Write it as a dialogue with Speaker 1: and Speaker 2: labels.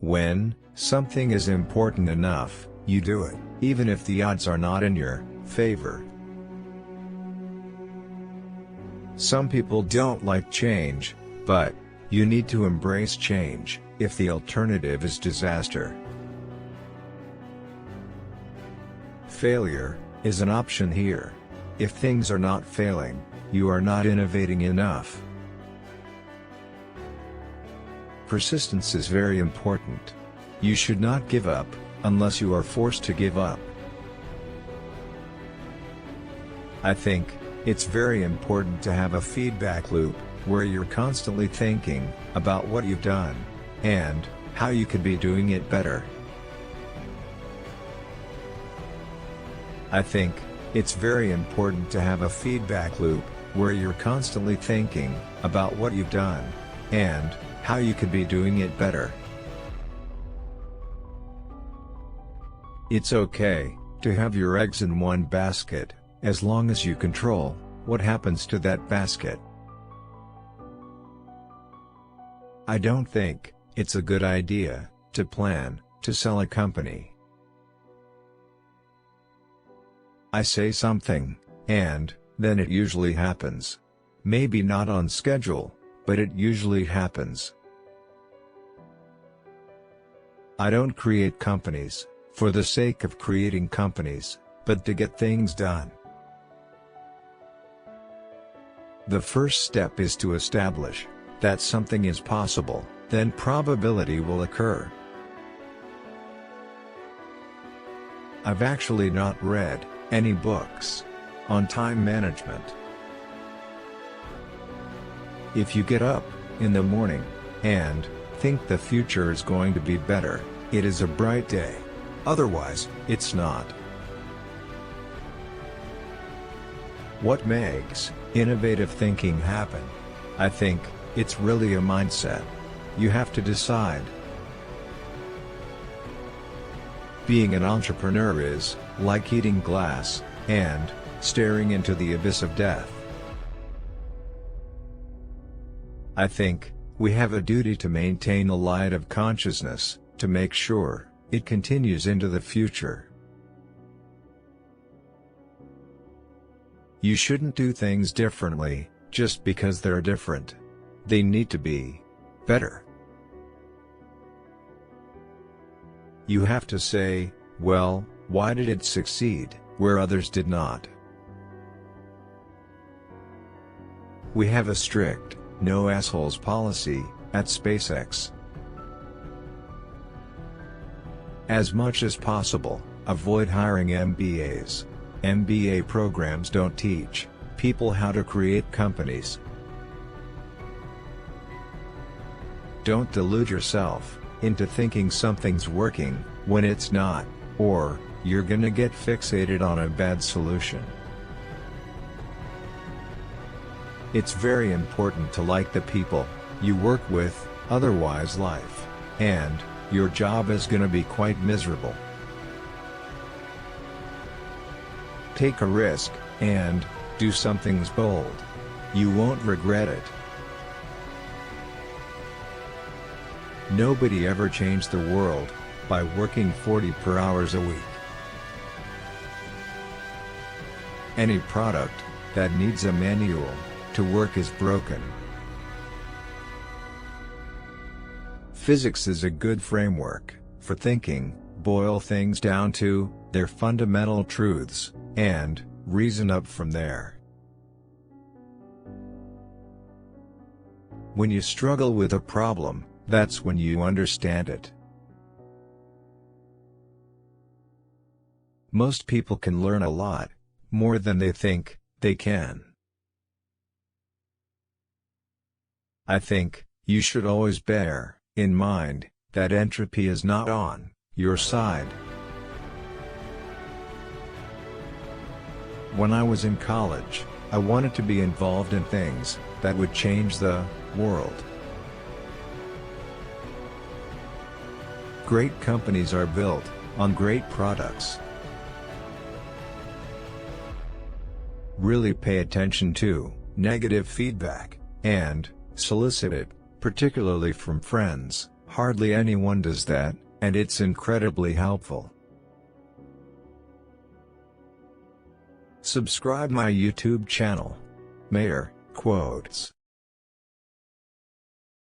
Speaker 1: When something is important enough, you do it, even if the odds are not in your favor. Some people don't like change, but you need to embrace change if the alternative is disaster. Failure is an option here. If things are not failing, you are not innovating enough. Persistence is very important. You should not give up unless you are forced to give up. I think it's very important to have a feedback loop where you're constantly thinking about what you've done and how you could be doing it better. I think it's very important to have a feedback loop where you're constantly thinking about what you've done and how you could be doing it better. It's okay to have your eggs in one basket, as long as you control what happens to that basket. I don't think it's a good idea to plan to sell a company. I say something, and then it usually happens. Maybe not on schedule, but it usually happens. I don't create companies for the sake of creating companies, but to get things done. The first step is to establish that something is possible, then probability will occur. I've actually not read any books on time management. If you get up in the morning and think the future is going to be better, it is a bright day. Otherwise, it's not. What makes innovative thinking happen? I think it's really a mindset. You have to decide. Being an entrepreneur is like eating glass and staring into the abyss of death. I think we have a duty to maintain a light of consciousness, to make sure it continues into the future. You shouldn't do things differently just because they're different. They need to be better. You have to say, well, why did it succeed where others did not? We have a strict, no assholes policy at SpaceX. As much as possible, avoid hiring MBAs. MBA programs don't teach people how to create companies. Don't delude yourself into thinking something's working when it's not, or you're gonna get fixated on a bad solution. It's very important to like the people you work with, otherwise life and your job is gonna be quite miserable. Take a risk and do something bold. You won't regret it. Nobody ever changed the world by working 40 per hours a week. Any product that needs a manual to work is broken. Physics is a good framework for thinking. Boil things down to their fundamental truths and reason up from there. When you struggle with a problem, that's when you understand it. Most people can learn a lot more than they think they can. I think you should always bear in mind that entropy is not on your side. When I was in college, I wanted to be involved in things that would change the world. Great companies are built on great products. Really pay attention to negative feedback and solicit it, particularly from friends, Hardly anyone does that, and it's incredibly helpful. Subscribe my YouTube channel. Maye Quotes.